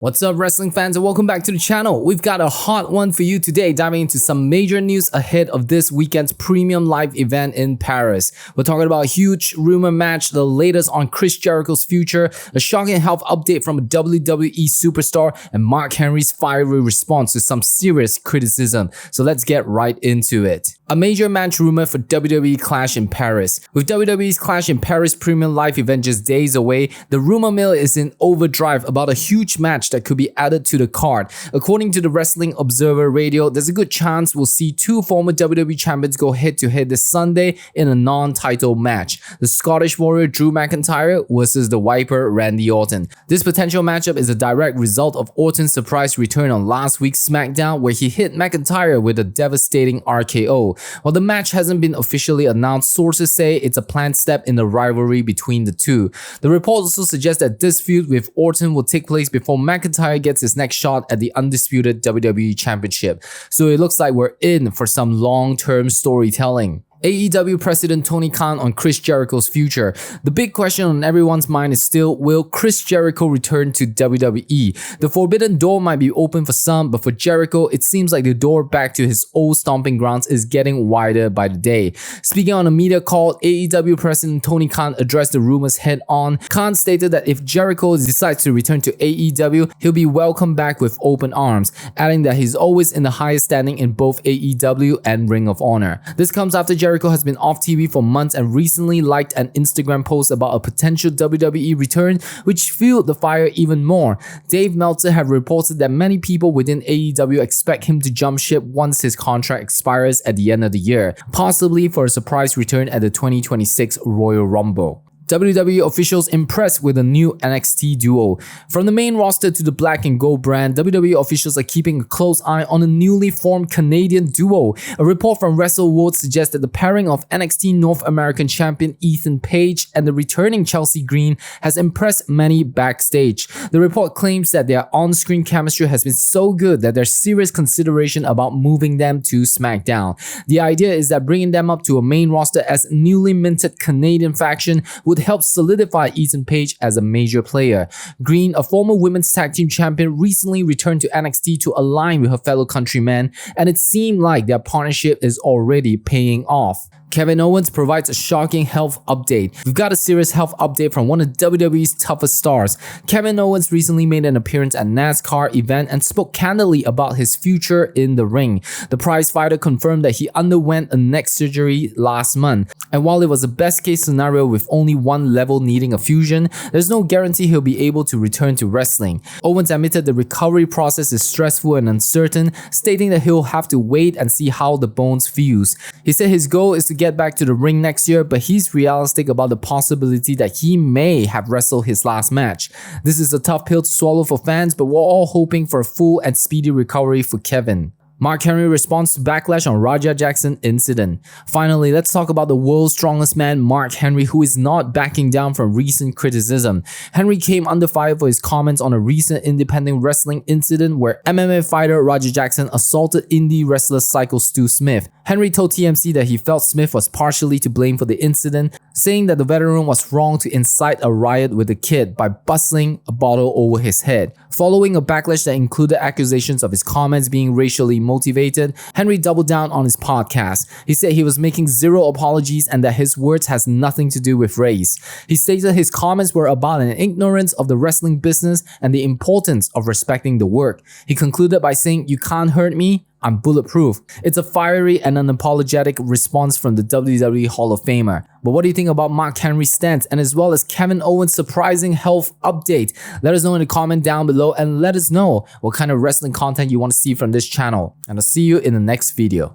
What's up, wrestling fans, and welcome back to the channel. We've got a hot one for you today, diving into some major news ahead of this weekend's premium live event in Paris. We're talking about a huge rumor match, the latest on Chris Jericho's future, a shocking health update from a WWE superstar, and Mark Henry's fiery response to some serious criticism. So let's get right into it. A major match rumor for WWE Clash in Paris. With WWE's Clash in Paris premium live event just days away, the rumor mill is in overdrive about a huge match that could be added to the card. According to the Wrestling Observer Radio, there's a good chance we'll see two former WWE champions go head-to-head this Sunday in a non-title match. The Scottish Warrior Drew McIntyre versus the Viper Randy Orton. This potential matchup is a direct result of Orton's surprise return on last week's SmackDown, where he hit McIntyre with a devastating RKO. While the match hasn't been officially announced, sources say it's a planned step in the rivalry between the two. The report also suggests that this feud with Orton will take place before McIntyre gets his next shot at the undisputed WWE Championship. So it looks like we're in for some long-term storytelling. AEW President Tony Khan on Chris Jericho's future. The big question on everyone's mind is still, will Chris Jericho return to WWE? The forbidden door might be open for some, but for Jericho, it seems like the door back to his old stomping grounds is getting wider by the day. Speaking on a media call, AEW President Tony Khan addressed the rumors head on. Khan stated that if Jericho decides to return to AEW, he'll be welcomed back with open arms, adding that he's always in the highest standing in both AEW and Ring of Honor. This comes after Jericho has been off TV for months and recently liked an Instagram post about a potential WWE return, which fueled the fire even more. Dave Meltzer have reported that many people within AEW expect him to jump ship once his contract expires at the end of the year, possibly for a surprise return at the 2026 Royal Rumble. WWE Officials Impressed with a new NXT Duo. From the main roster to the black and gold brand, WWE officials are keeping a close eye on a newly formed Canadian duo. A report from WrestleWorld suggests that the pairing of NXT North American champion Ethan Page and the returning Chelsea Green has impressed many backstage. The report claims that their on-screen chemistry has been so good that there's serious consideration about moving them to SmackDown. The idea is that bringing them up to a main roster as newly minted Canadian faction would help solidify Ethan Page as a major player. Green, a former women's tag team champion, recently returned to NXT to align with her fellow countrymen, and it seemed like their partnership is already paying off. Kevin Owens provides a shocking health update. We've got a serious health update from one of WWE's toughest stars. Kevin Owens recently made an appearance at NASCAR event and spoke candidly about his future in the ring. The prize fighter confirmed that he underwent a neck surgery last month, and while it was a best case scenario with only one level needing a fusion, there's no guarantee he'll be able to return to wrestling. Owens admitted the recovery process is stressful and uncertain, stating that he'll have to wait and see how the bones fuse. He said his goal is to get back to the ring next year, but he's realistic about the possibility that he may have wrestled his last match. This is a tough pill to swallow for fans, but we're all hoping for a full and speedy recovery for Kevin. Mark Henry responds to Backlash on Raja Jackson incident. Finally, let's talk about the world's strongest man, Mark Henry, who is not backing down from recent criticism. Henry came under fire for his comments on a recent independent wrestling incident where MMA fighter Raja Jackson assaulted indie wrestler Psycho Stu Smith. Henry told TMZ that he felt Smith was partially to blame for the incident, saying that the veteran was wrong to incite a riot with the kid by bustling a bottle over his head. Following a backlash that included accusations of his comments being racially motivated, Henry doubled down on his podcast. He said he was making zero apologies and that his words has nothing to do with race. He stated his comments were about an ignorance of the wrestling business and the importance of respecting the work. He concluded by saying, "You can't hurt me. I'm bulletproof." It's a fiery and unapologetic response from the WWE Hall of Famer. But what do you think about Mark Henry's stance and as well as Kevin Owens' surprising health update? Let us know in the comment down below and let us know what kind of wrestling content you want to see from this channel. And I'll see you in the next video.